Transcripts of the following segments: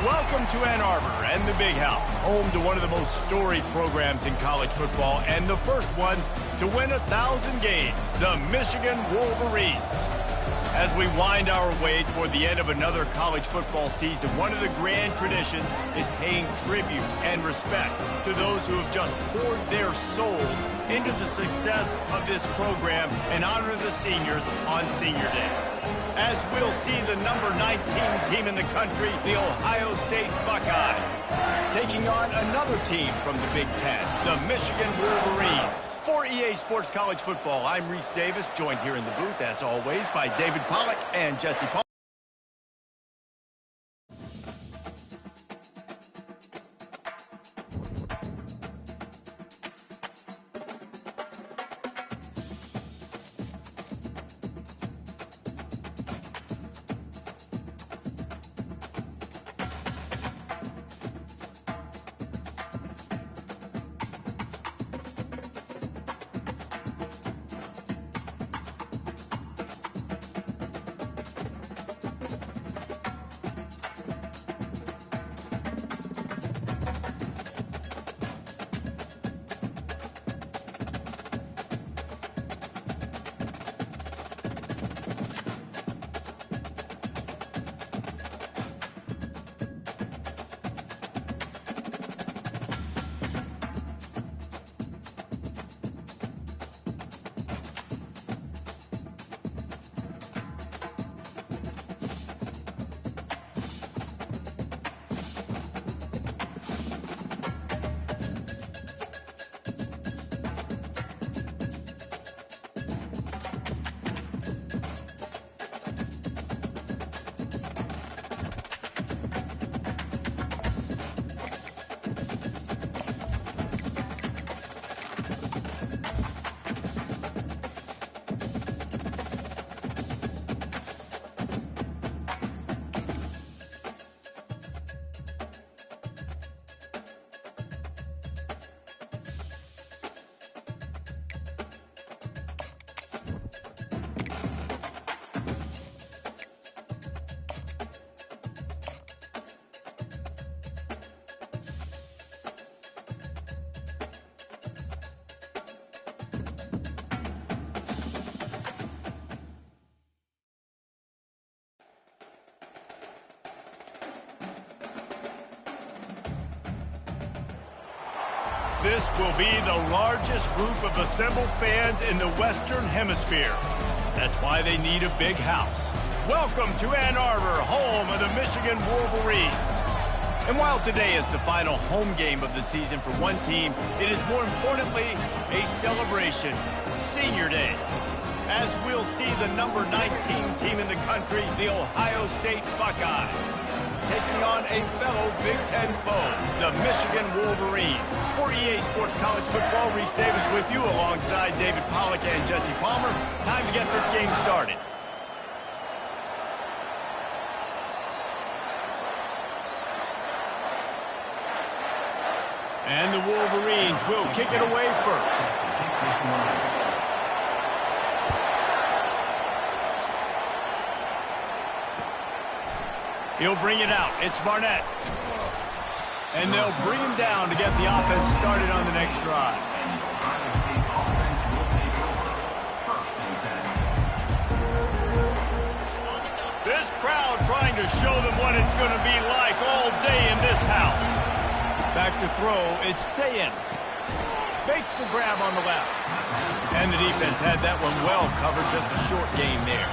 Welcome to Ann Arbor and the Big House, home to one of the most storied programs in college football and the first one to win 1,000 games, the Michigan Wolverines. As we wind our way toward the end of another college football season, one of the grand traditions is paying tribute and respect to those who have just poured their souls into the success of this program and honor the seniors on Senior Day. As we'll see the number 19 team in the country, the Ohio State Buckeyes, taking on another team from the Big Ten, the Michigan Wolverines. For EA Sports College Football, I'm Reese Davis, joined here in the booth, as always, by David Pollack and Jesse Paul. This will be the largest group of assembled fans in the Western Hemisphere. That's why they need a big house. Welcome to Ann Arbor, home of the Michigan Wolverines. And while today is the final home game of the season for one team, it is more importantly a celebration, Senior Day. As we'll see the number 19 team in the country, the Ohio State Buckeyes, taking on a fellow Big Ten foe, the Michigan Wolverines. For EA Sports College Football, Reese Davis with you alongside David Pollack and Jesse Palmer. Time to get this game started. And the Wolverines will kick it away first. He'll bring it out. It's Barnett. And they'll bring him down to get the offense started on the next drive. This crowd trying to show them what it's going to be like all day in this house. Back to throw. It's Sayin. Makes the grab on the left. And the defense had that one well covered. Just a short game there.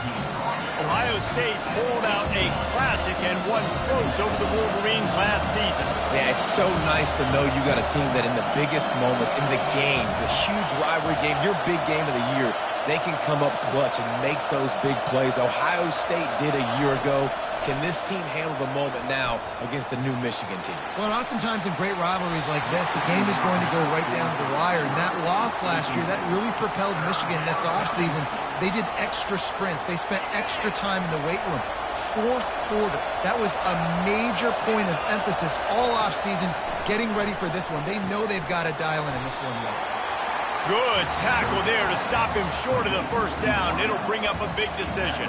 Ohio State pulled out a classic and won close over the Wolverines last season. Yeah, it's so nice to know you got a team that in the biggest moments in the game, the huge rivalry game, your big game of the year, they can come up clutch and make those big plays. Ohio State did a year ago. Can this team handle the moment now against the new Michigan team? Well, oftentimes in great rivalries like this, the game is going to go right down to the wire. And that loss last year, that really propelled Michigan this offseason. They did extra sprints. They spent extra time in the weight room. Fourth quarter, that was a major point of emphasis all offseason, getting ready for this one. They know they've got to dial in this one yet. Good tackle there to stop him short of the first down. It'll bring up a big decision.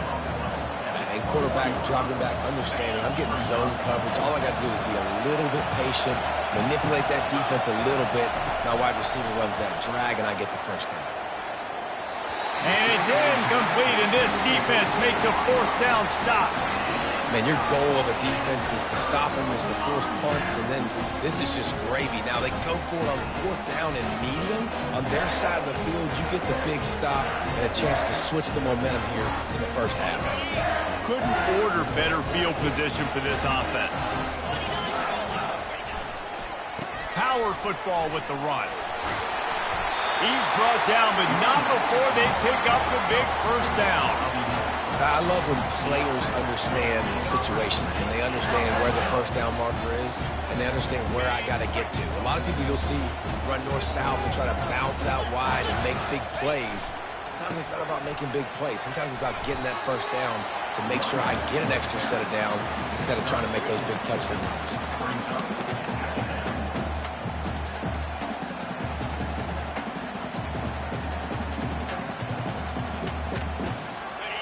And quarterback dropping back, understanding I'm getting zone coverage. All I got to do is be a little bit patient, manipulate that defense a little bit. My wide receiver runs that drag, and I get the first down. And it's incomplete, and this defense makes a fourth down stop. Man, your goal of a defense is to stop them, is to force punts, and then this is just gravy. Now they go for it on fourth down and medium. On their side of the field, you get the big stop and a chance to switch the momentum here in the first half. Couldn't order better field position for this offense. Power football with the run. He's brought down, but not before they pick up the big first down. I love when players understand situations and they understand where the first down marker is and they understand where I got to get to. A lot of people you'll see run north-south and try to bounce out wide and make big plays. Sometimes it's not about making big plays. Sometimes it's about getting that first down to make sure I get an extra set of downs instead of trying to make those big touchdown runs.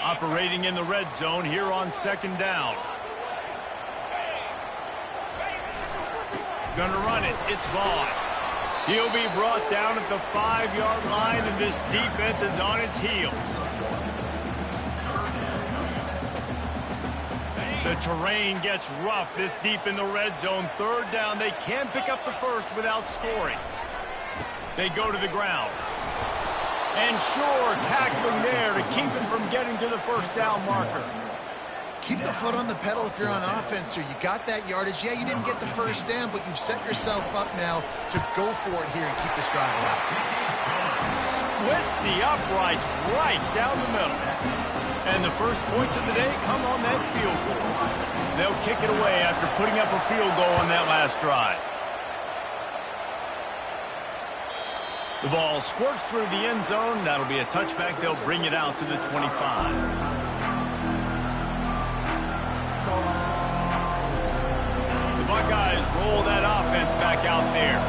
Operating in the red zone here on second down. Gonna run it. It's Vaughn. He'll be brought down at the 5-yard line, and this defense is on its heels. The terrain gets rough this deep in the red zone. Third down. They can't pick up the first without scoring. They go to the ground. And sure, tackling there to keep him from getting to the first down marker. Keep the foot on the pedal if you're on offense here. You got that yardage. Yeah, you didn't get the first down, but you've set yourself up now to go for it here and keep this drive alive. Splits the uprights right down the middle. And the first points of the day come on that field goal. They'll kick it away after putting up a field goal on that last drive. The ball squirts through the end zone. That'll be a touchback. They'll bring it out to the 25. The Buckeyes roll that offense back out there.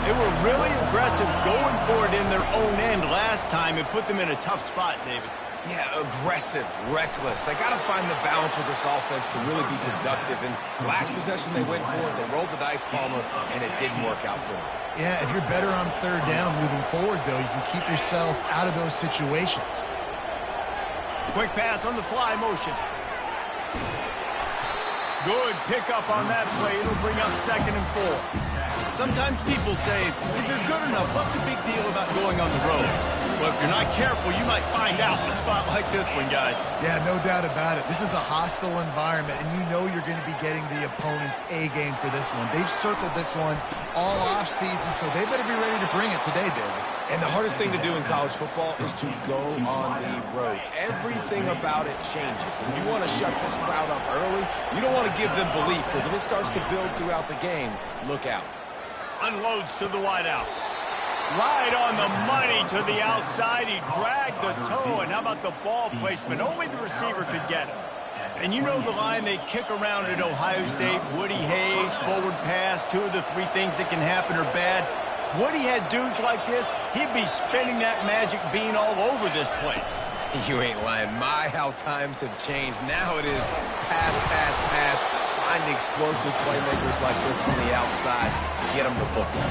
They were really aggressive going for it in their own end last time. It put them in a tough spot, David. Yeah, aggressive, reckless. They got to find the balance with this offense to really be productive. And last possession they went for it. They rolled the dice, Palmer, and it didn't work out for them. Yeah, if you're better on third down moving forward, though, you can keep yourself out of those situations. Quick pass on the fly motion. Good pickup on that play. It'll bring up 2nd and 4. Sometimes people say, if you're good enough, what's the big deal about going on the road? Well, if you're not careful, you might find out in a spot like this one, guys. Yeah, no doubt about it. This is a hostile environment, and you know you're going to be getting the opponent's A game for this one. They've circled this one all offseason, so they better be ready to bring it today, David. And the hardest thing to do in college football is to go on the road. Everything about it changes, and you want to shut this crowd up early. You don't want to give them belief, because if it starts to build throughout the game, look out. Unloads to the wideout. Right on the money to the outside. He dragged the toe, and how about the ball placement? Only the receiver could get him. And you know the line they kick around at Ohio State, Woody Hayes, forward pass, 2 of the 3 things that can happen are bad. Woody had dudes like this, he'd be spinning that magic bean all over this place. You ain't lying. My, how times have changed. Now it is pass, pass, pass. Find explosive playmakers like this on the outside. Get them the football.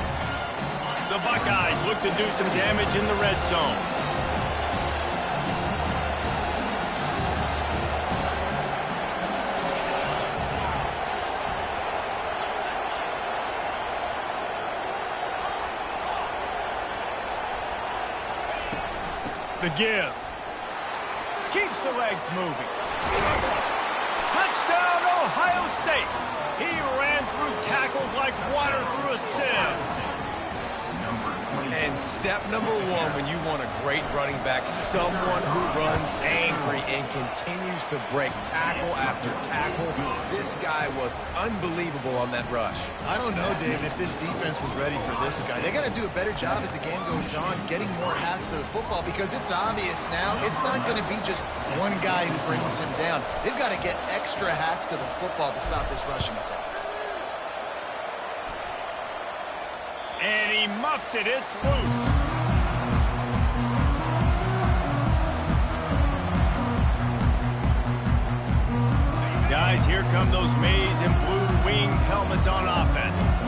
The Buckeyes look to do some damage in the red zone. The give. Keeps the legs moving. Touchdown, Ohio State. He ran through tackles like water through a sieve. And step number 1 when you want a great running back, someone who runs angry and continues to break tackle after tackle. This guy was unbelievable on that rush. I don't know, David, if this defense was ready for this guy. They got to do a better job as the game goes on, getting more hats to the football, because it's obvious now it's not going to be just one guy who brings him down. They've got to get extra hats to the football to stop this rushing attack. And he muffs it. It's loose. Guys, here come those maize and blue winged helmets on offense.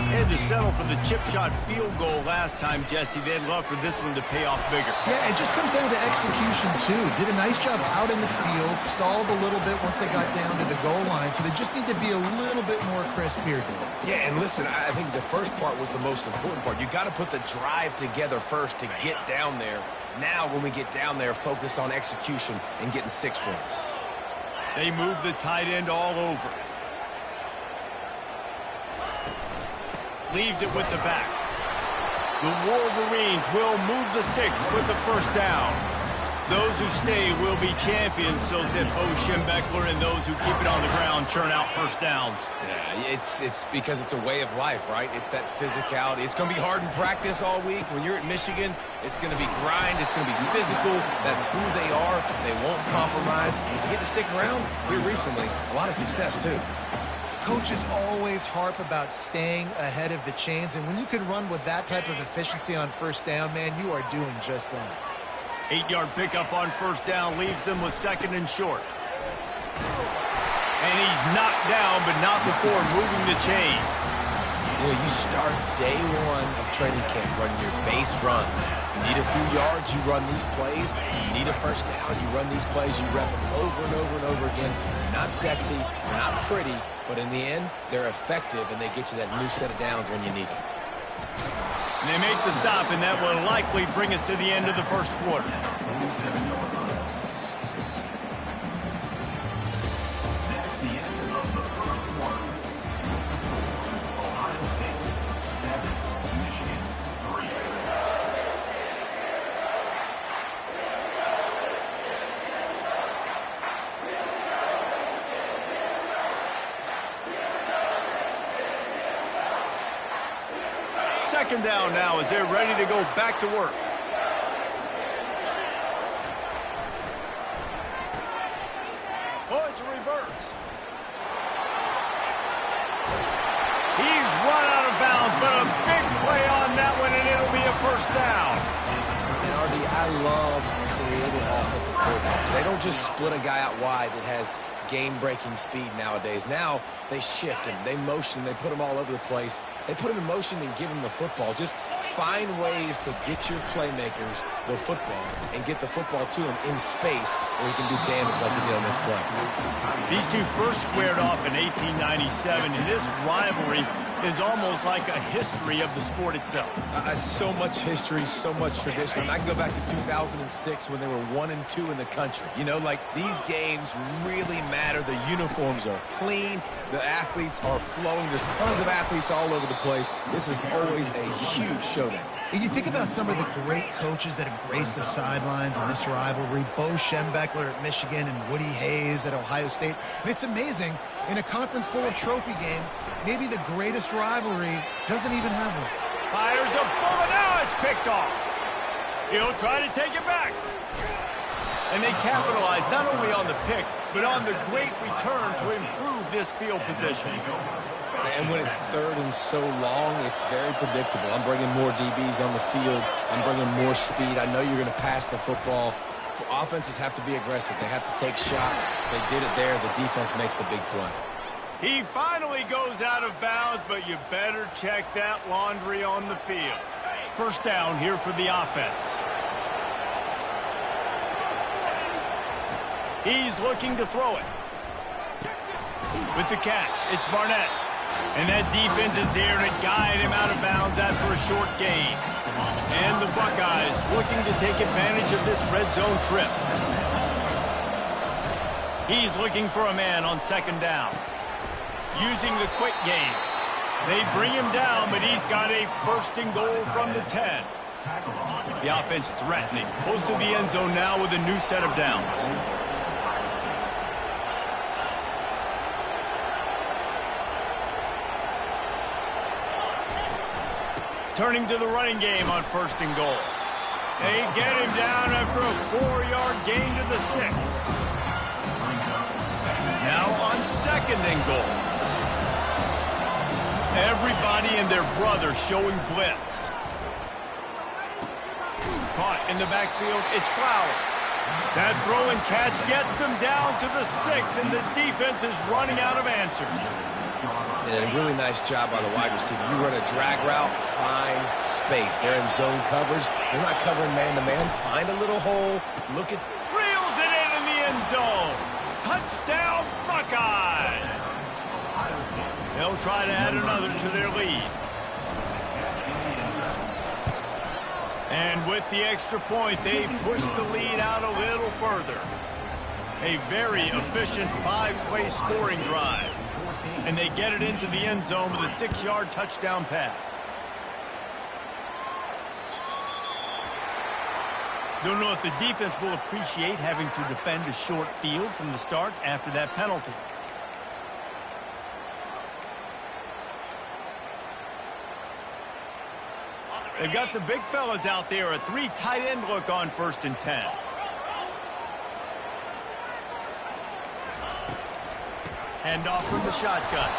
They had to settle for the chip shot field goal last time, Jesse. They'd love for this one to pay off bigger. Yeah, it just comes down to execution, too. Did a nice job out in the field, stalled a little bit once they got down to the goal line, so they just need to be a little bit more crisp here, David. Yeah, and listen, I think the first part was the most important part. You got to put the drive together first to get down there. Now, when we get down there, focus on execution and getting 6 points. They move the tight end all over. Leaves it with the back. The Wolverines will move the sticks with the first down. Those who stay will be champions, so said Bo Schembechler, and those who keep it on the ground churn out first downs. Yeah, it's because it's a way of life, right? It's that physicality. It's going to be hard in practice all week. When you're at Michigan, it's going to be grind. It's going to be physical. That's who they are. They won't compromise. If you get to stick around, here recently, a lot of success, too. Coaches always harp about staying ahead of the chains, and when you can run with that type of efficiency on first down, man, you are doing just that. 8-yard pickup on first down leaves them with 2nd and short. And he's knocked down, but not before moving the chains. You know, you start day 1 of training camp running your base runs. You need a few yards, you run these plays. You need a first down, you run these plays. You rep them over and over and over again. Not sexy, they're not pretty, but in the end, they're effective, and they get you that new set of downs when you need them. And they make the stop, and that will likely bring us to the end of the first quarter. Second down now as they're ready to go back to work. Oh, it's a reverse. He's run out of bounds, but a big play on that one, and it'll be a first down. And RD, I love creative offensive coordinators. They don't just split a guy out wide that has game-breaking speed nowadays. Now they shift him, they motion, they put him all over the place. They put him in motion and give him the football. Just find ways to get your playmakers the football and get the football to him in space where he can do damage like he did on this play. These two first squared off in 1897, and this rivalry is almost like a history of the sport itself. So much history, so much tradition. I mean, I can go back to 2006 when they were 1-2 in the country. You know, like, these games really matter. The uniforms are clean. The athletes are flowing. There's tons of athletes all over the place. This is always a huge showdown. And you think about some of the great coaches that have graced the sidelines in this rivalry, Bo Schembechler at Michigan and Woody Hayes at Ohio State. And it's amazing, in a conference full of trophy games, maybe the greatest rivalry doesn't even have one. Fires a bullet, now it's picked off. He'll try to take it back. And they capitalize not only on the pick, but on the great return to improve this field position. And when it's third and so long, it's very predictable. I'm bringing more DBs on the field. I'm bringing more speed. I know you're going to pass the football. Offenses have to be aggressive. They have to take shots. They did it there. The defense makes the big play. He finally goes out of bounds, but you better check that laundry on the field. First down here for the offense. He's looking to throw it. With the catch, it's Barnett. And that defense is there to guide him out of bounds after a short gain. And the Buckeyes looking to take advantage of this red zone trip. He's looking for a man on second down. Using the quick game. They bring him down, but he's got a first and goal from the 10. The offense threatening. Close to the end zone now with a new set of downs. Turning to the running game on first and goal. They get him down after a 4-yard gain to the 6. Now on second and goal. Everybody and their brother showing blitz. Caught in the backfield, it's Flowers. That throw and catch gets them down to the 6, and the defense is running out of answers. And a really nice job by the wide receiver. You run a drag route, find space. They're in zone coverage. They're not covering man-to-man. Find a little hole. Look at... Reels it in the end zone. Touchdown, Buckeyes. They'll try to add another to their lead. And with the extra point, they push the lead out a little further. A very efficient 5-play scoring drive. And they get it into the end zone with a 6-yard touchdown pass. Don't know if the defense will appreciate having to defend a short field from the start after that penalty. They've got the big fellas out there, a 3 tight end look on first and 10. Hand off from the shotgun.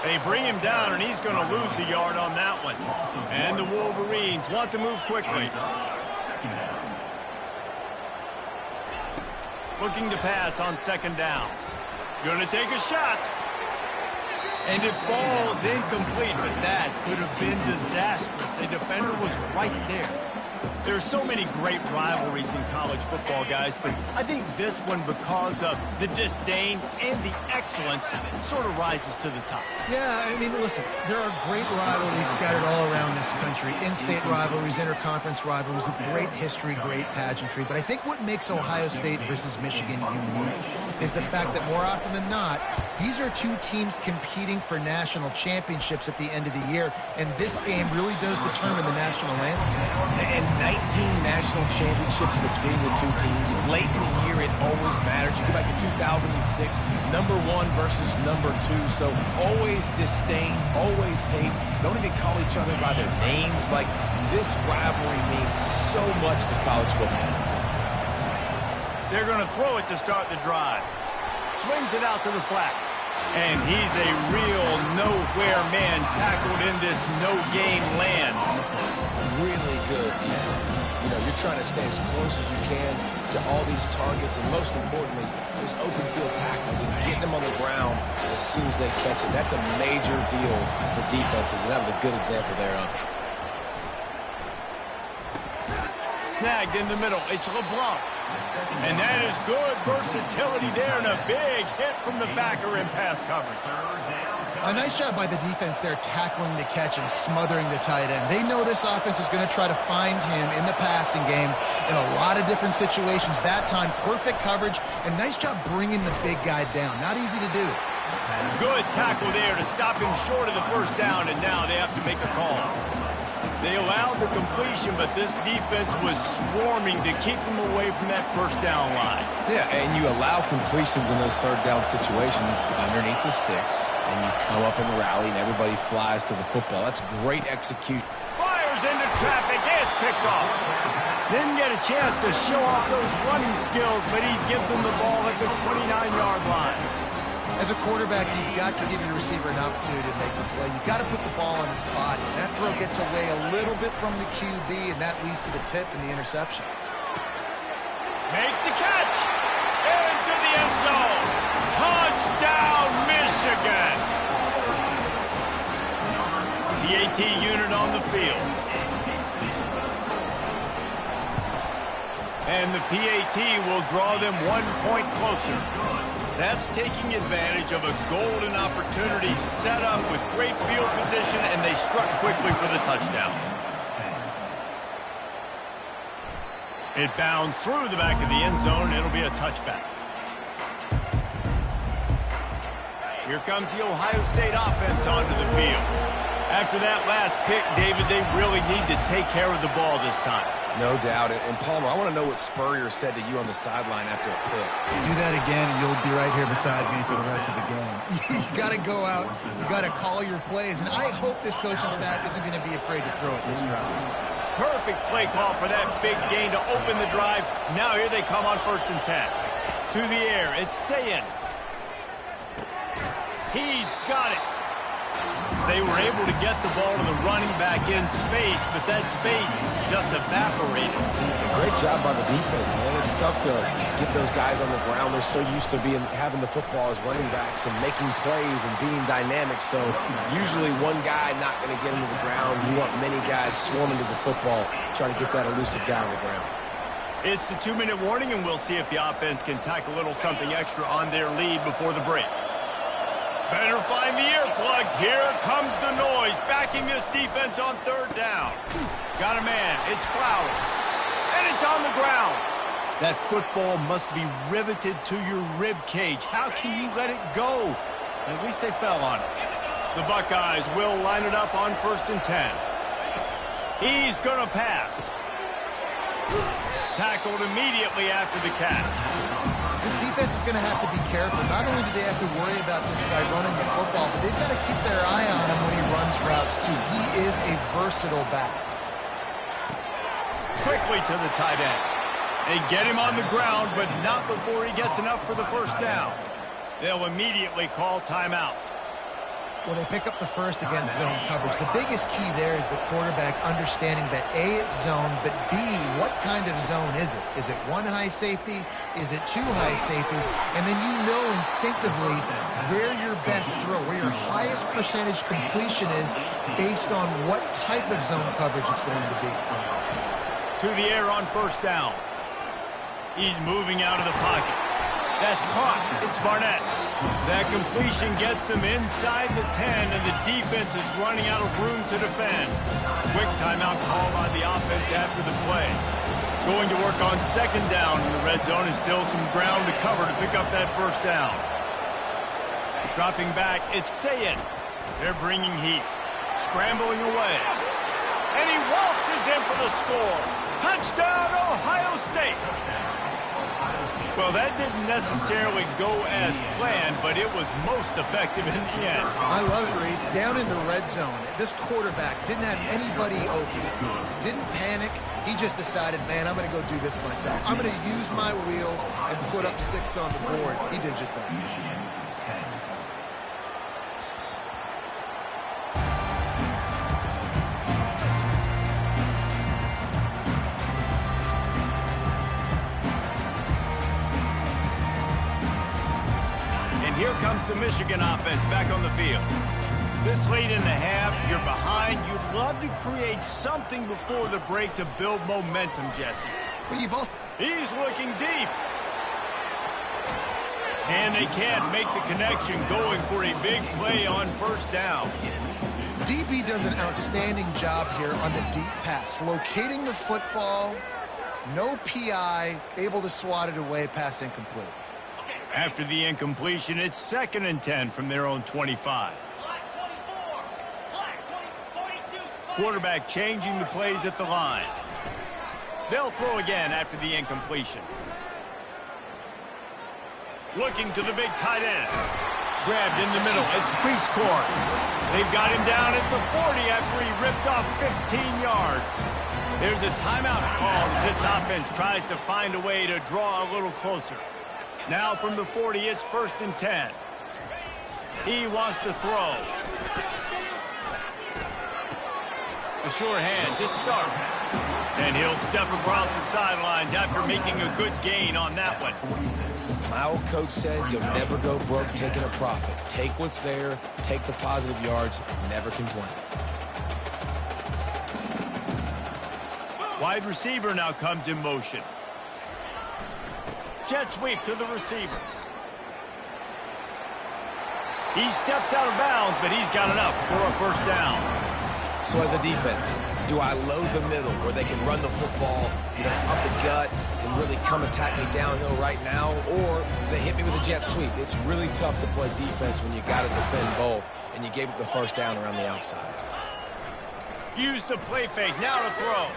They bring him down, and he's going to lose a yard on that one. And the Wolverines want to move quickly. Looking to pass on second down. Going to take a shot. And it falls incomplete, but that could have been disastrous. A defender was right there. There's so many great rivalries in college football, guys, but I think this one, because of the disdain and the excellence, sort of rises to the top. Yeah, I mean, listen, there are great rivalries scattered all around this country. In-state rivalries, interconference rivalries, of great history, great pageantry. But I think what makes Ohio State versus Michigan unique is the fact that more often than not, these are two teams competing for national championships at the end of the year, and this game really does determine the national landscape. And 19 national championships between the two teams. Late in the year, it always matters. You go back to 2006, number 1 versus number 2. So always disdain, always hate. Don't even call each other by their names. Like, this rivalry means so much to college football. They're going to throw it to start the drive. Swings it out to the flat. And he's a real nowhere man tackled in this no-gain land. Really good defense. You know, you're trying to stay as close as you can to all these targets, and most importantly, those open field tackles and getting them on the ground as soon as they catch it. That's a major deal for defenses, and that was a good example there of it. Snagged in the middle. It's LeBlanc. And that is good versatility there, and a big hit from the backer in pass coverage. A nice job by the defense there, tackling the catch and smothering the tight end. They know this offense is going to try to find him in the passing game in a lot of different situations. That time, perfect coverage, and nice job bringing the big guy down. Not easy to do. Good tackle there to stop him short of the first down, and now they have to make a call. They allowed the completion, but this defense was swarming to keep them away from that first down line. Yeah, and you allow completions in those third down situations underneath the sticks, and you come up in the rally, and everybody flies to the football. That's great execution. Fires into traffic. It's picked off. Didn't get a chance to show off those running skills, but he gives them the ball at the 29-yard line. As a quarterback, you've got to give your receiver an opportunity to make the play. You've got to put the ball on his body. That throw gets away a little bit from the QB, and that leads to the tip and the interception. Makes the catch. Into the end zone. Touchdown, Michigan. PAT unit on the field. And the PAT will draw them 1 point closer. That's taking advantage of a golden opportunity set up with great field position, and they struck quickly for the touchdown. It bounds through the back of the end zone, and it'll be a touchback. Here comes the Ohio State offense onto the field. After that last pick, David, they really need to take care of the ball this time. No doubt. And Palmer, I want to know what Spurrier said to you on the sideline after a pick. Do that again, and you'll be right here beside me for the rest of the game. You got to go out. You got to call your plays, and I hope this coaching staff isn't going to be afraid to throw it this round. Perfect play call for that big gain to open the drive. Now here they come on 1st and 10. To the air, it's Sayin. He's got it. They were able to get the ball to the running back in space, but that space just evaporated. Great job by the defense, man. It's tough to get those guys on the ground. They're so used to having the football as running backs and making plays and being dynamic. So usually one guy not going to get into the ground. You want many guys swarming to the football, trying to get that elusive guy on the ground. It's the 2-minute warning, and we'll see if the offense can tack a little something extra on their lead before the break. Better find the earplugs. Here comes the noise, backing this defense on 3rd down. Got a man. It's Flowers. And it's on the ground. That football must be riveted to your rib cage. How can you let it go? At least they fell on it. The Buckeyes will line it up on 1st and 10. He's going to pass. Tackled immediately after the catch. This defense is going to have to be careful. Not only do they have to worry about this guy running the football, but they've got to keep their eye on him when he runs routes, too. He is a versatile back. Quickly to the tight end. They get him on the ground, but not before he gets enough for the 1st down. They'll immediately call timeout. Well, they pick up the first against zone coverage. The biggest key there is the quarterback understanding that A, it's zone, but B, what kind of zone is it? Is it 1 high safety? Is it 2 high safeties? And then you know instinctively where your best throw, where your highest percentage completion is based on what type of zone coverage it's going to be. To the air on 1st down. He's moving out of the pocket. That's caught. It's Barnett. That completion gets them inside the 10, and the defense is running out of room to defend. Quick timeout call by the offense after the play. Going to work on 2nd down in the red zone, and still some ground to cover to pick up that 1st down. Dropping back, it's Sayin. They're bringing heat. Scrambling away. And he waltzes in for the score. Touchdown, Ohio State. Well, that didn't necessarily go as planned, but it was most effective in the end. I love it, Reese. Down in the red zone, this quarterback didn't have anybody open. Didn't panic. He just decided, man, I'm going to go do this myself. I'm going to use my wheels and put up 6 on the board. He did just that. Here comes the Michigan offense back on the field. This late in the half, you're behind. You'd love to create something before the break to build momentum, Jesse. But you've also... He's looking deep. And they can't make the connection going for a big play on first down. DB does an outstanding job here on the deep pass. Locating the football, no PI, able to swat it away, pass incomplete. After the incompletion, it's 2nd and 10 from their own 25. Quarterback changing the plays at the line. They'll throw again after the incompletion. Looking to the big tight end. Grabbed in the middle. It's Cleescore. They've got him down at the 40 after he ripped off 15 yards. There's a timeout called as this offense tries to find a way to draw a little closer. Now from the 40, it's 1st and 10. He wants to throw. The sure hands, it starts. And he'll step across the sidelines after making a good gain on that one. My old coach said you'll never go broke taking a profit. Take what's there, take the positive yards, never complain. Wide receiver now comes in motion. Jet sweep to the receiver. He steps out of bounds, but he's got enough for a first down. So as a defense, do I load the middle where they can run the football, up the gut, and really come attack me downhill right now, or do they hit me with a jet sweep? It's really tough to play defense when you got to defend both, and you gave up the first down around the outside. Use the play fake, now to throw.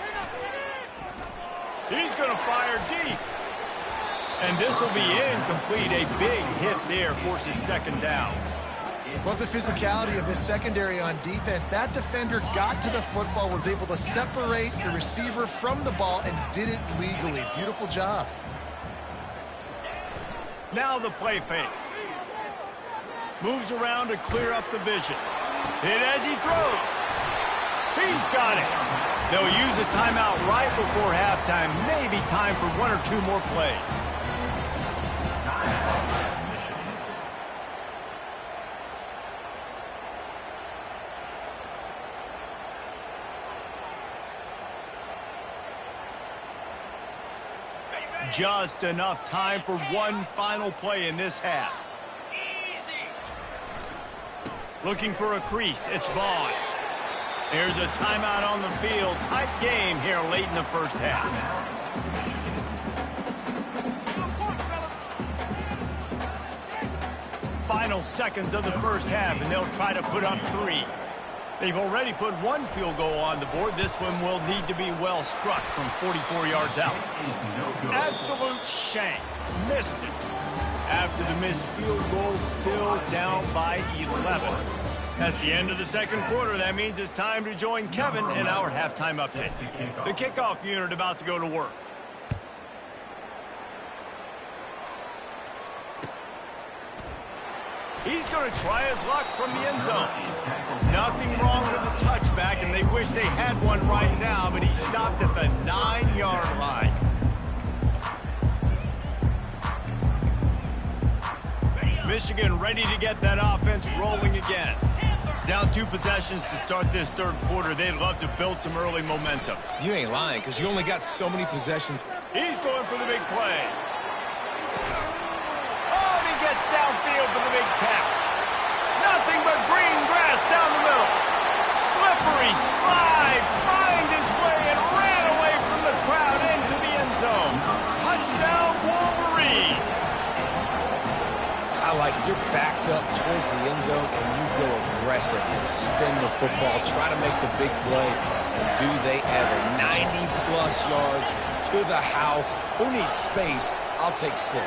He's going to fire deep. And this will be incomplete. A big hit there forces 2nd down. Love the physicality of this secondary on defense. That defender got to the football, was able to separate the receiver from the ball, and did it legally. Beautiful job. Now the play fake. Moves around to clear up the vision. Hit as he throws. He's got it. They'll use a timeout right before halftime. Maybe time for 1 or 2 more plays. Just enough time for one final play in this half. Looking for a crease. It's Vaughn. There's a timeout on the field. Tight game here late in the first half. Final seconds of the first half, and they'll try to put up 3. They've already put 1 field goal on the board. This one will need to be well struck from 44 yards out. Absolute shank. Missed it. After the missed field goal, still down by 11. That's the end of the second quarter. That means it's time to join Kevin in our halftime update. The kickoff unit about to go to work. He's going to try his luck from the end zone. Nothing wrong with the touchback, and they wish they had one right now, but he stopped at the 9-yard line. Michigan ready to get that offense rolling again. Down 2 possessions to start this third quarter. They'd love to build some early momentum. You ain't lying, because you only got so many possessions. He's going for the big play. Oh, and he gets downfield for the big catch. Nothing but green grass down the middle. Slippery slide, find his way and ran away from the crowd into the end zone. Touchdown, Wolverine. I like it. You're backed up towards the end zone, and you go aggressive and spin the football, try to make the big play, and do they ever. 90-plus yards to the house. Who needs space? I'll take 6.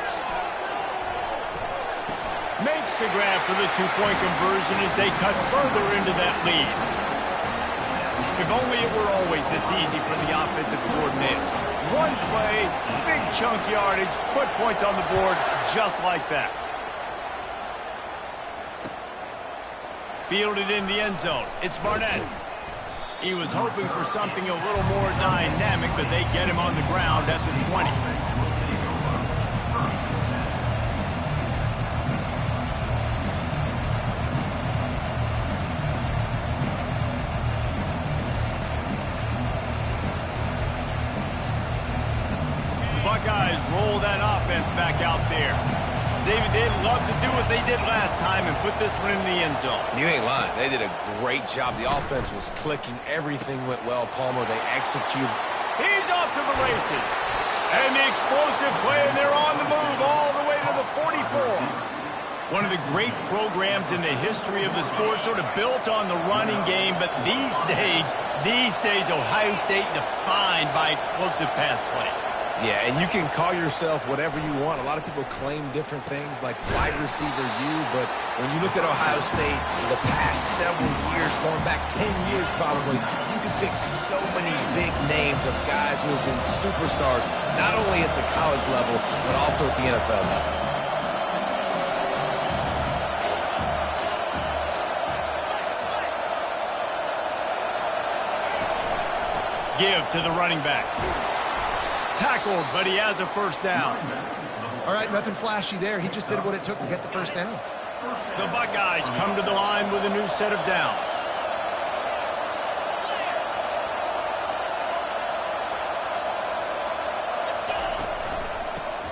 Makes the grab for the 2-point conversion as they cut further into that lead. If only it were always this easy for the offensive coordinator. One play, big chunk yardage, put points on the board just like that. Fielded in the end zone. It's Barnett. He was hoping for something a little more dynamic, but they get him on the ground at the 20. The Buckeyes roll that offense back out there. David, they'd love to do what they did last time and put this one in the end zone. You ain't lying. They did a great job. The offense was clicking. Everything went well. Palmer, they executed. He's off to the races. And the explosive play, and they're on the move all the way to the 44. One of the great programs in the history of the sport, sort of built on the running game, but these days, Ohio State defined by explosive pass plays. Yeah, and you can call yourself whatever you want. A lot of people claim different things like wide receiver U, but when you look at Ohio State the past several years, going back 10 years probably, you can pick so many big names of guys who have been superstars, not only at the college level, but also at the NFL level. Give to the running back. Tackled, but he has a first down. All right, nothing flashy there. He just did what it took to get the first down. The Buckeyes come to the line with a new set of downs.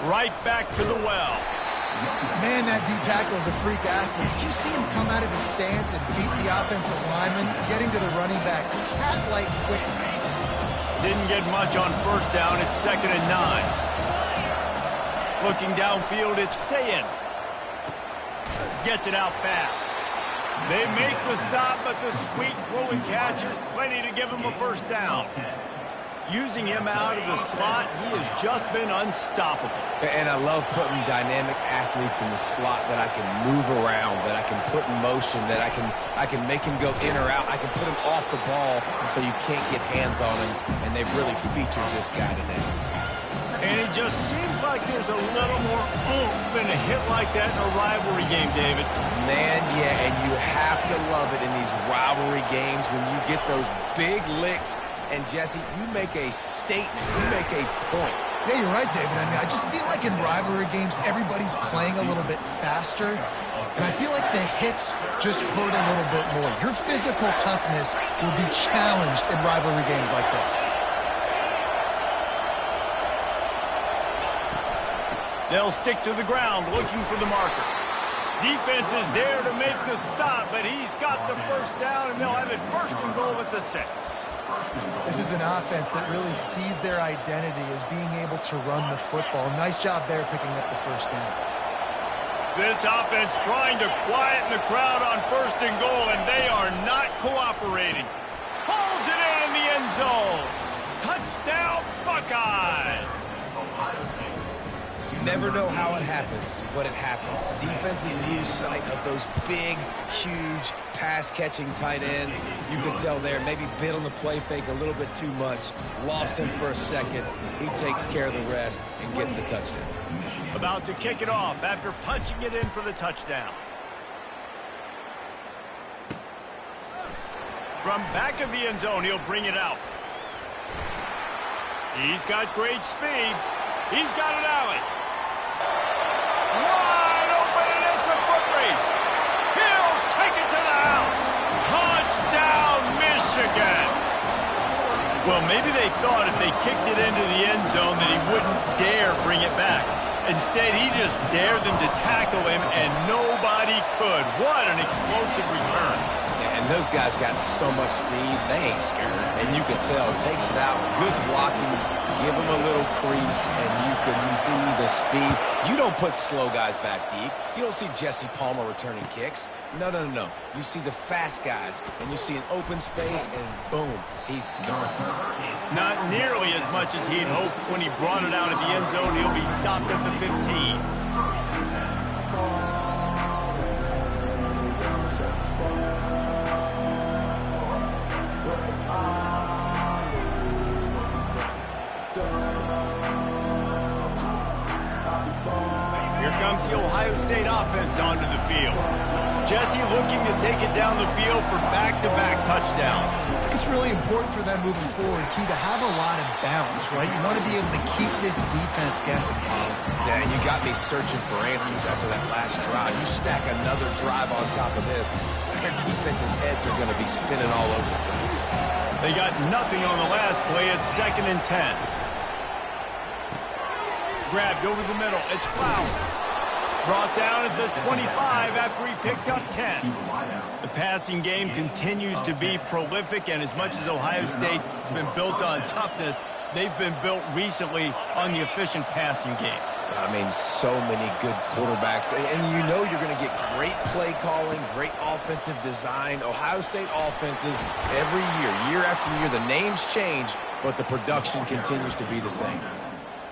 Right back to the well. Man, that D tackle is a freak athlete. Did you see him come out of his stance and beat the offensive lineman, getting to the running back? Cat-like quickness. Didn't get much on first down. It's 2nd and 9. Looking downfield, it's Sayin. Gets it out fast. They make the stop, but the sweet throw and catch is plenty to give him a first down. Using him out of the slot, he has just been unstoppable. And I love putting dynamic athletes in the slot that I can move around, that I can put in motion, that I can make him go in or out. I can put him off the ball so you can't get hands on him, and they've really featured this guy today. And it just seems like there's a little more oomph in a hit like that in a rivalry game, David. Man, yeah, and you have to love it in these rivalry games when you get those big licks. And, Jesse, you make a statement. You make a point. Yeah, you're right, David. I mean, I just feel like in rivalry games, everybody's playing a little bit faster. And I feel like the hits just hurt a little bit more. Your physical toughness will be challenged in rivalry games like this. They'll stick to the ground looking for the marker. Defense is there to make the stop, but he's got the first down, and they'll have it 1st and goal at the 6. This is an offense that really sees their identity as being able to run the football. Nice job there picking up the first down. This offense trying to quieten the crowd on 1st and goal, and they are not cooperating. Pulls it in the end zone. Touchdown, Buckeyes. You never know how it happens, but it happens. Defenses lose sight of those big, huge, pass-catching tight ends. You can tell there, maybe bit on the play fake a little bit too much. Lost him for a second. He takes care of the rest and gets the touchdown. About to kick it off after punching it in for the touchdown. From back of the end zone, he'll bring it out. He's got great speed. He's got an alley. Wide open, and it's a foot race. He'll take it to the house. Touchdown, Michigan. Well, maybe they thought if they kicked it into the end zone that he wouldn't dare bring it back. Instead, he just dared them to tackle him, and nobody could. What an explosive return. And those guys got so much speed, they ain't scared. And you can tell, takes it out, good blocking, give them a little crease, and you can see the speed. You don't put slow guys back deep. You don't see Jesse Palmer returning kicks. No, no, no, no. You see the fast guys, and you see an open space, and boom, he's gone. Not nearly as much as he'd hoped when he brought it out of the end zone. He'll be stopped at the 15. Here comes the Ohio State offense onto the field. Jesse looking to take it down the field for back-to-back touchdowns. I think it's really important for them moving forward, too, to have a lot of bounce, right? You want to be able to keep this defense guessing. Yeah, and you got me searching for answers after that last drive. You stack another drive on top of this, their defense's heads are going to be spinning all over the place. They got nothing on the last play. It's 2nd and 10. Grabbed over the middle. It's Flowers. Brought down at the 25 after he picked up 10. The passing game continues to be prolific, and as much as Ohio State has been built on toughness, they've been built recently on the efficient passing game. I mean, so many good quarterbacks. And you know you're going to get great play calling, great offensive design. Ohio State offenses every year after year, the names change, but the production continues to be the same.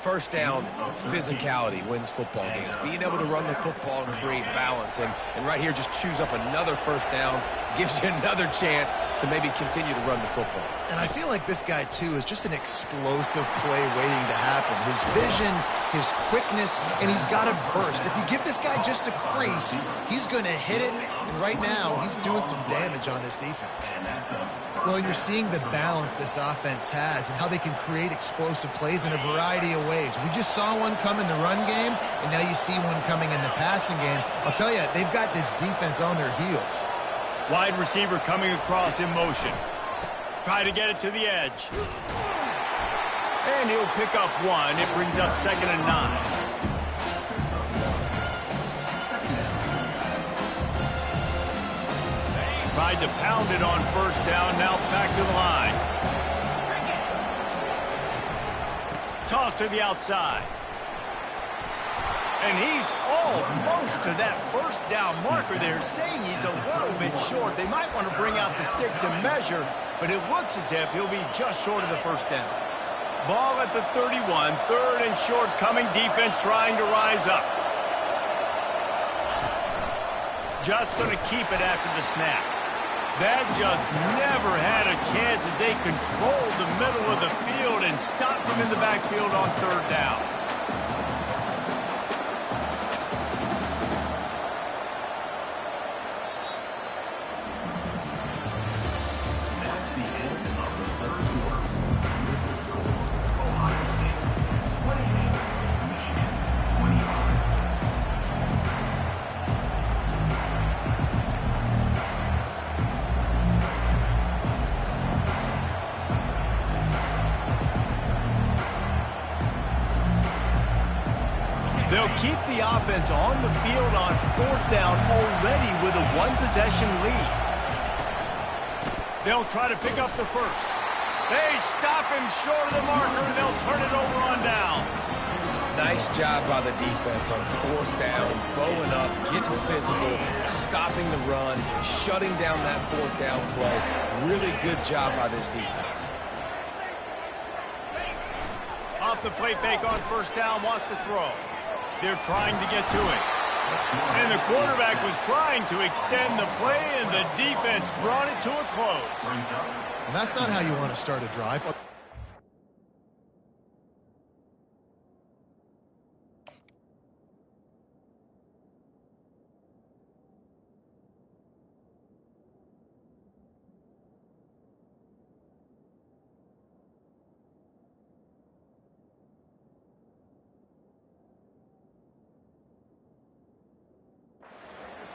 First down, physicality wins football games. Being able to run the football and create balance. And right here, just choose up another first down, gives you another chance to maybe continue to run the football. And I feel like this guy, too, is just an explosive play waiting to happen. His vision, his quickness, and he's got a burst. If you give this guy just a crease, he's going to hit it. And right now, he's doing some damage on this defense. Well, you're seeing the balance this offense has and how they can create explosive plays in a variety of ways. We just saw one come in the run game, and now you see one coming in the passing game. I'll tell you, they've got this defense on their heels. Wide receiver coming across in motion. Try to get it to the edge. And he'll pick up one. It brings up 2nd and 9. Tried to pound it on first down, now back to the line. Toss to the outside. And he's almost to that first down marker there, saying he's a little bit short. They might want to bring out the sticks and measure, but it looks as if he'll be just short of the first down. Ball at the 31, 3rd and short coming, defense trying to rise up. Just going to keep it after the snap. That just never had a chance as they controlled the middle of the field and stopped them in the backfield on 3rd down. That's the end of the 3rd quarter. With the score, Ohio State 28, Michigan 25. They'll keep the offense on the field on 4th down already with a 1-possession lead. They'll try to pick up the first. They stop him short of the marker, and they'll turn it over on down. Nice job by the defense on 4th down, bowing up, getting physical, stopping the run, shutting down that 4th down play. Really good job by this defense. Off the play fake on first down, wants to throw. They're trying to get to it. And the quarterback was trying to extend the play, and the defense brought it to a close. And that's not how you want to start a drive.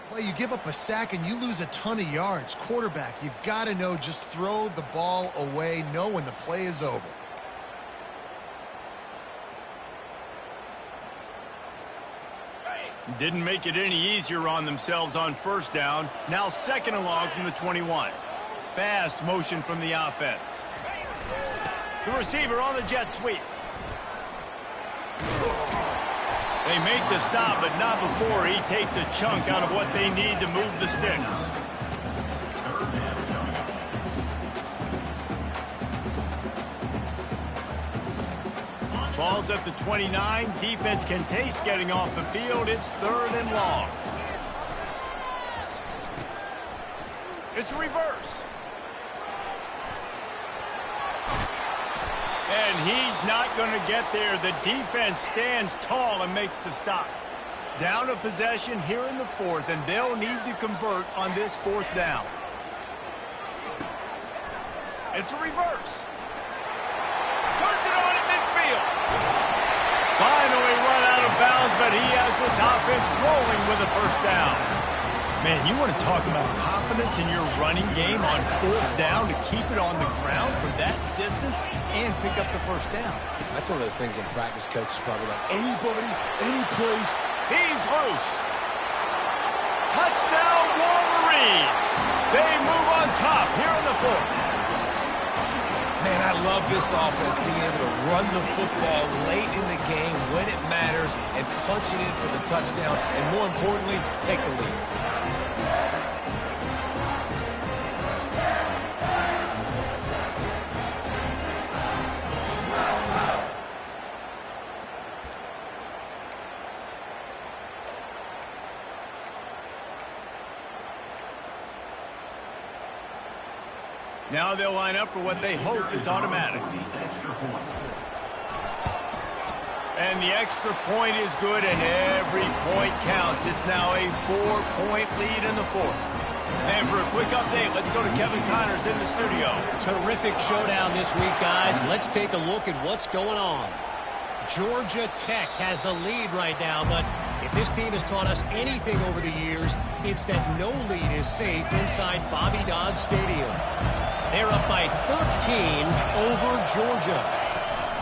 Play, you give up a sack and you lose a ton of yards. Quarterback, you've got to know, just throw the ball away, know when the play is over. Didn't make it any easier on themselves on first down. Now 2nd and long from the 21. Fast motion from the offense. The receiver on the jet sweep. They make the stop, but not before he takes a chunk out of what they need to move the sticks. Ball's at the 29. Defense can taste getting off the field. It's 3rd and long. It's a reverse. And he's not going to get there. The defense stands tall and makes the stop. Down a possession here in the 4th, and they'll need to convert on this 4th down. It's a reverse. Turns it on at midfield. Finally run out of bounds, but he has this offense rolling with a first down. Man, you want to talk about confidence in your running game on 4th down to keep it on the ground for that distance and pick up the first down. That's one of those things in practice, coaches probably like, anybody, any place, He's loose. Touchdown, Wolverines. They move on top here in the fourth. Man, I love this offense, being able to run the football late in the game when it matters and punch it in for the touchdown, and more importantly, take the lead. Now they'll line up for what they hope is automatic. And the extra point is good, and every point counts. It's now a 4-point lead in the fourth. And for a quick update, let's go to Kevin Connors in the studio. Terrific showdown this week, guys. Let's take a look at what's going on. Georgia Tech has the lead right now, but if this team has taught us anything over the years, it's that no lead is safe inside Bobby Dodd Stadium. They're up by 13 over Georgia.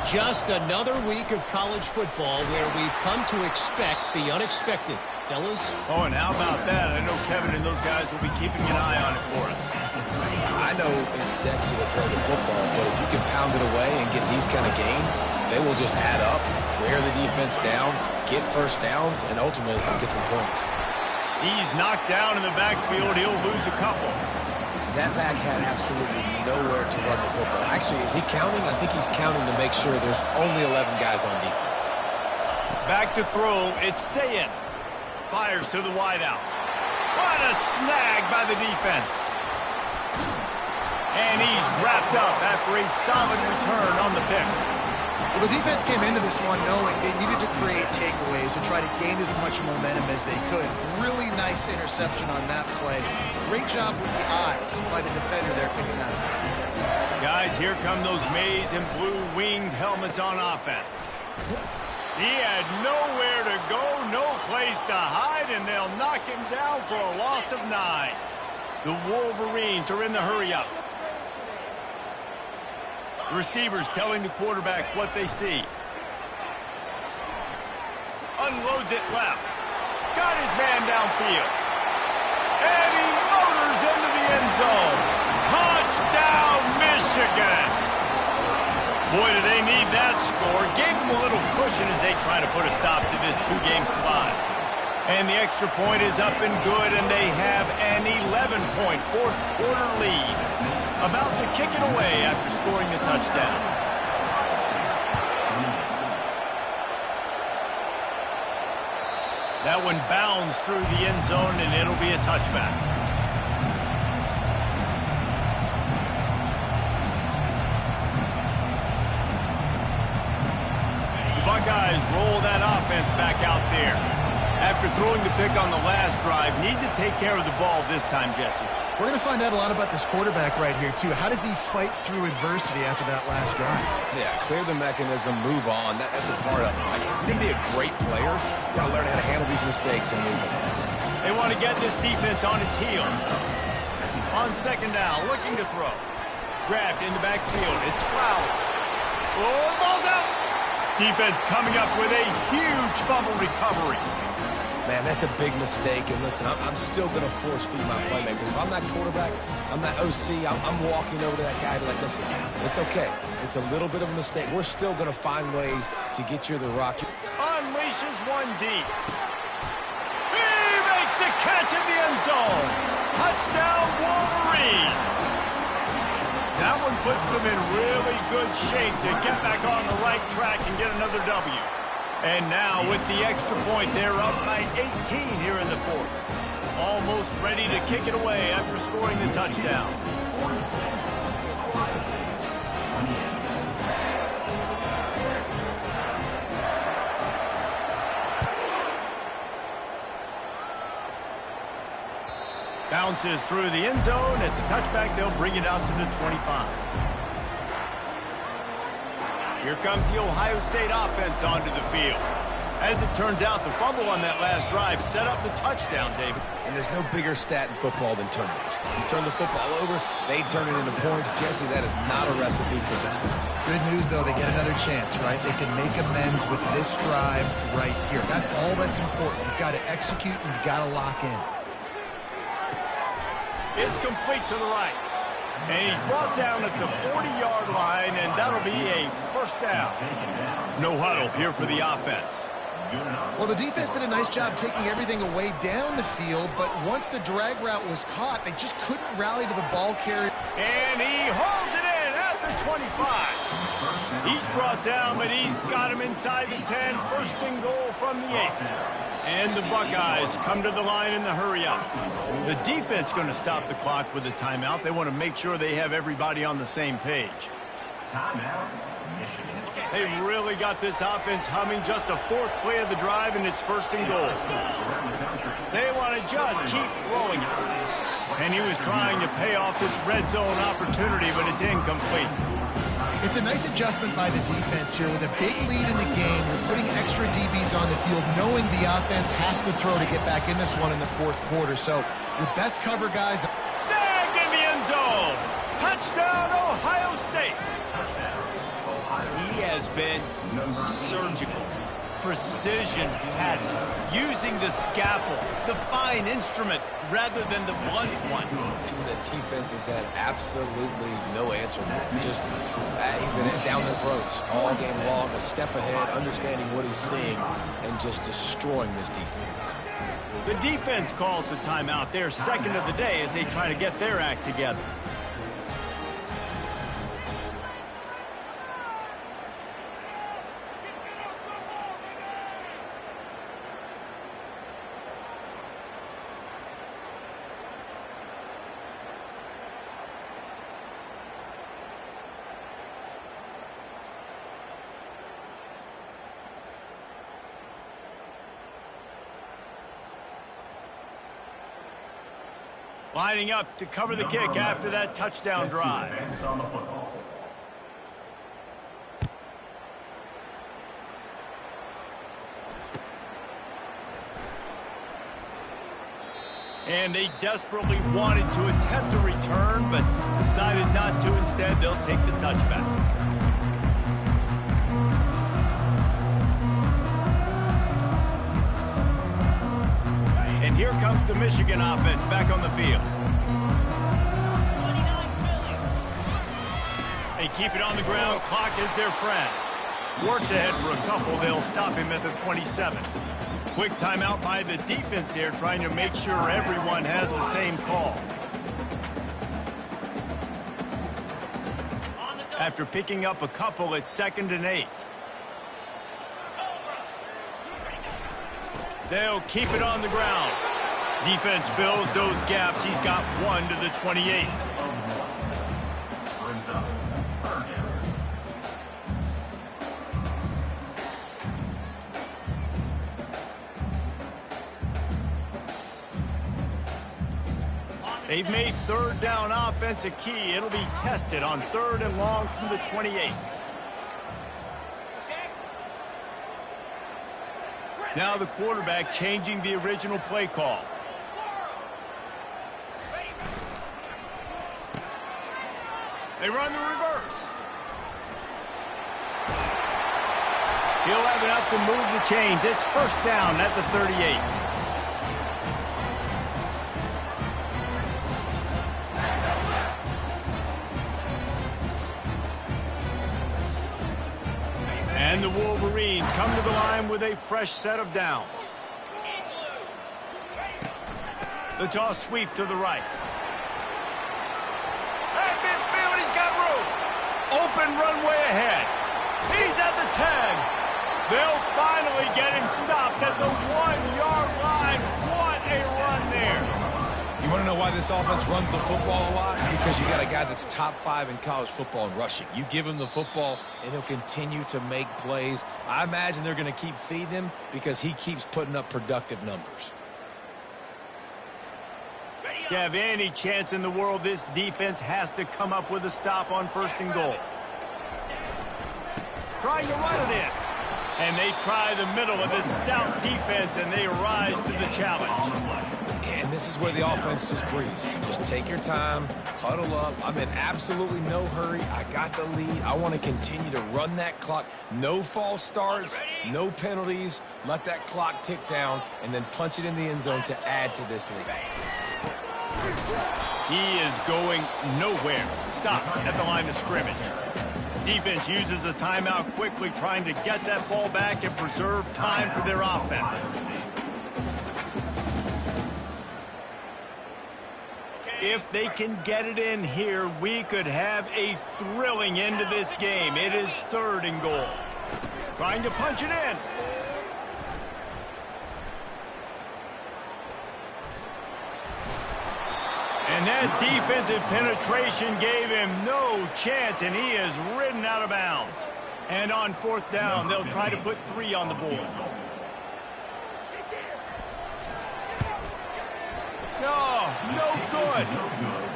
Just another week of college football where we've come to expect the unexpected. Fellas? Oh, and how about that? I know Kevin and those guys will be keeping an eye on it for us. I know it's sexy to throw the football, but if you can pound it away and get these kind of gains, they will just add up, wear the defense down, get first downs, and ultimately get some points. He's knocked down in the backfield. He'll lose a couple. That back had absolutely nowhere to run the football. Actually, is he counting? I think he's counting to make sure there's only 11 guys on defense. Back to throw. It's Sayin. Fires to the wideout. What a snag by the defense. And he's wrapped up after a solid return on the pick. Well, the defense came into this one knowing they needed to create takeaways to try to gain as much momentum as they could. Really nice interception on that play. Great job with the eyes by the defender there picking that up. Guys, here come those maize and blue winged helmets on offense. He had nowhere to go, no place to hide, and they'll knock him down for a loss of 9. The Wolverines are in the hurry-up. Receivers telling the quarterback what they see. Unloads it left. Got his man downfield. And he motors into the end zone. Touchdown, Michigan! Boy, do they need that score. Gave them a little cushion as they try to put a stop to this two-game slide. And the extra point is up and good, and they have an 11-point fourth-quarter lead. About to kick it away after scoring the touchdown. That one bounds through the end zone, and it'll be a touchback. The Buckeyes roll that offense back out there. After throwing the pick on the last drive, need to take care of the ball this time, Jesse. We're going to find out a lot about this quarterback right here, too. How does he fight through adversity after that last drive? Yeah, clear the mechanism, move on. That's a part of it. Like, if you're going to be a great player, you got to learn how to handle these mistakes and move on. They want to get this defense on its heels. On second down, looking to throw. Grabbed in the backfield. It's Flowers. Oh, the ball's out. Defense coming up with a huge fumble recovery. Man, that's a big mistake. And listen, I'm still going to force feed my playmakers. If I'm that quarterback, I'm that OC, I'm walking over to that guy and be like, listen, it's okay. It's a little bit of a mistake. We're still going to find ways to get you the rock. Unleashes one deep. He makes a catch in the end zone. Touchdown, Wolverines. That one puts them in really good shape to get back on the right track and get another W. And now with the extra point, they're up by 18 here in the fourth. Almost ready to kick it away after scoring the touchdown. Bounces through the end zone. It's a touchback. They'll bring it out to the 25. Here comes the Ohio State offense onto the field. As it turns out, the fumble on that last drive set up the touchdown, David. And there's no bigger stat in football than turnovers. You turn the football over, they turn it into points. Jesse, that is not a recipe for success. Good news, though, they get another chance, right? They can make amends with this drive right here. That's all that's important. You've got to execute and you've got to lock in. It's complete to the right. And he's brought down at the 40-yard line, and that'll be a first down. No huddle here for the offense. Well, the defense did a nice job taking everything away down the field, but once the drag route was caught, they just couldn't rally to the ball carrier. And he hauls it in at the 25. He's brought down, but he's got him inside the 10. First and goal from the 8. And the Buckeyes come to the line in the hurry-up. The defense going to stop the clock with a timeout. They want to make sure they have everybody on the same page. They really got this offense humming. Just the 4th play of the drive, and it's first and goal. They want to just keep throwing it. And he was trying to pay off this red zone opportunity, but it's incomplete. It's a nice adjustment by the defense here. With a big lead in the game, you're putting extra DBs on the field, knowing the offense has to throw to get back in this one in the 4th quarter. So your best cover guys. Snagged in the end zone. Touchdown, Ohio State. He has been surgical. Precision passes, using the scalpel, the fine instrument, rather than the blunt one. And the defense has had absolutely no answer for him. Just, he's been down their throats all game long, a step ahead, understanding what he's seeing, and just destroying this defense. The defense calls the timeout. Their second of the day as they try to get their act together. Lining up to cover the kick after that touchdown drive. And they desperately wanted to attempt a return, but decided not to. Instead, they'll take the touchback. And here comes the Michigan offense back on the field. They keep it on the ground. Clock is their friend. Works ahead for a couple. They'll stop him at the 27. Quick timeout by the defense there, trying to make sure everyone has the same call. After picking up a couple, it's 2nd and 8. They'll keep it on the ground. Defense fills those gaps. He's got 1 to the 28. They've made 3rd down offense a key. It'll be tested on 3rd and long from the 28. Now the quarterback changing the original play call. They run the reverse. He'll have enough to move the chains. It's first down at the 38. And the Wolverines come to the line with a fresh set of downs. The toss sweep to the right. At midfield, he's got room. Open runway ahead. He's at the 10. They'll finally get him stopped at the 1-yard line. What a run there. You want to know why this offense runs the football a lot? Because you got a guy that's top 5 in college football in rushing. You give him the football, and he'll continue to make plays. I imagine they're going to keep feeding him because he keeps putting up productive numbers. To have any chance in the world, this defense has to come up with a stop on 1st and goal. Trying to run it in. And they try the middle of this stout defense, and they rise to the challenge. And this is where the offense just breathes. Just take your time, huddle up. I'm in absolutely no hurry. I got the lead. I want to continue to run that clock. No false starts, no penalties. Let that clock tick down, and then punch it in the end zone to add to this lead. He is going nowhere. Stop at the line of scrimmage. Defense uses a timeout quickly, trying to get that ball back and preserve time for their offense. If they can get it in here, we could have a thrilling end to this game. It is 3rd and goal. Trying to punch it in. And that defensive penetration gave him no chance, and he is ridden out of bounds. And on 4th down, they'll try to put 3 on the board. No good.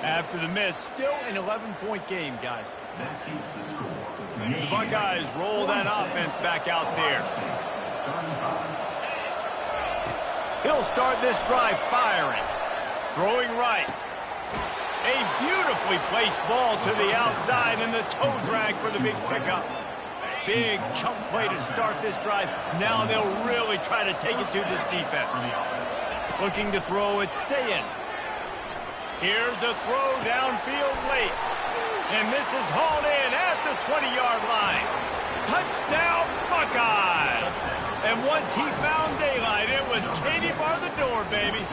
After the miss, still an 11-point game, guys. The Buckeyes roll that offense back out there. He'll start this drive firing. Throwing right. A beautifully placed ball to the outside, and the toe drag for the big pickup. Big chunk play to start this drive. Now they'll really try to take it to this defense. Looking to throw, it's Sayin. Here's a throw downfield late. And this is hauled in at the 20-yard line. Touchdown, Buckeyes! And once he found daylight, it was Katie bar the door, baby.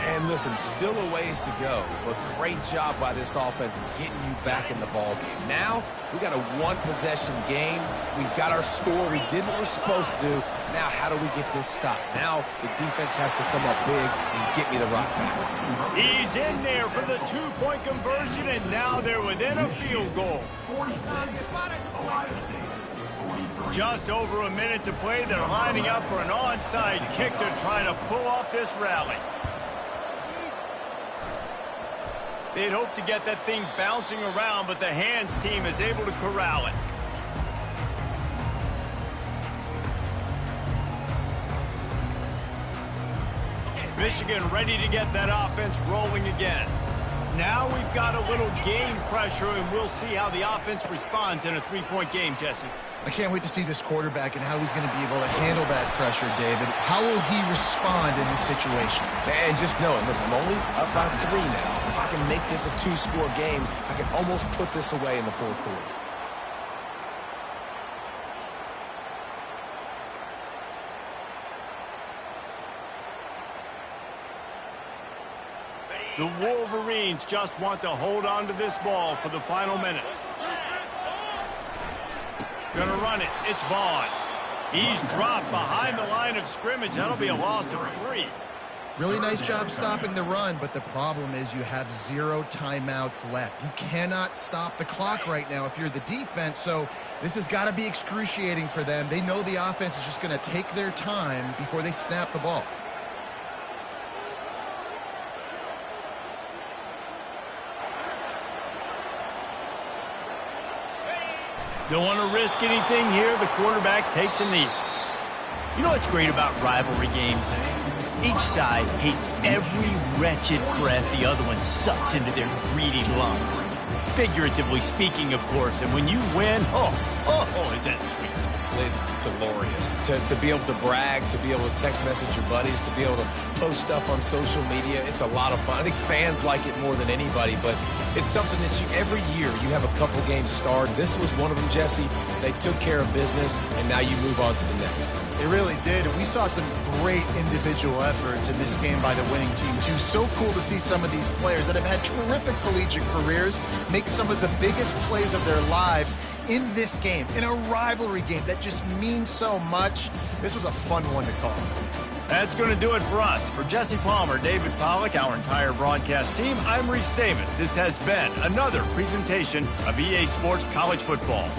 And listen, still a ways to go, but great job by this offense getting you back in the ball game. Now, we got a one-possession game. We've got our score. We did what we're supposed to do. Now, how do we get this stopped? Now, the defense has to come up big and get me the rock back. He's in there for the 2-point conversion, and now they're within a field goal. Just over a minute to play. They're lining up for an onside kick to try to pull off this rally. They'd hope to get that thing bouncing around, but the hands team is able to corral it. Michigan ready to get that offense rolling again. Now we've got a little game pressure, and we'll see how the offense responds in a 3-point game, Jesse. I can't wait to see this quarterback and how he's going to be able to handle that pressure, David. How will he respond in this situation? And just knowing, listen, I'm only up by 3 now. If I can make this a 2-score game, I can almost put this away in the 4th quarter. The Wolverines just want to hold on to this ball for the final minute. Gonna run it. It's Vaughn. He's dropped behind the line of scrimmage. That'll be a loss of 3. Really nice job stopping the run, but the problem is you have 0 timeouts left. You cannot stop the clock right now if you're the defense, so this has got to be excruciating for them. They know the offense is just going to take their time before they snap the ball. Don't want to risk anything here. The quarterback takes a knee. You know what's great about rivalry games? Each side hates every wretched breath the other one sucks into their greedy lungs. Figuratively speaking, of course. And when you win, is that sweet. It's glorious. To be able to brag, to be able to text message your buddies, to be able to post stuff on social media, it's a lot of fun. I think fans like it more than anybody, but it's something that every year you have a couple games start. This was one of them, Jesse. They took care of business, and now you move on to the next. It really did, and we saw some great individual efforts in this game by the winning team, too. So cool to see some of these players that have had terrific collegiate careers make some of the biggest plays of their lives in this game, in a rivalry game that just means so much. This was a fun one to call. That's going to do it for us. For Jesse Palmer, David Pollack, our entire broadcast team, I'm Reese Davis. This has been another presentation of EA Sports College Football.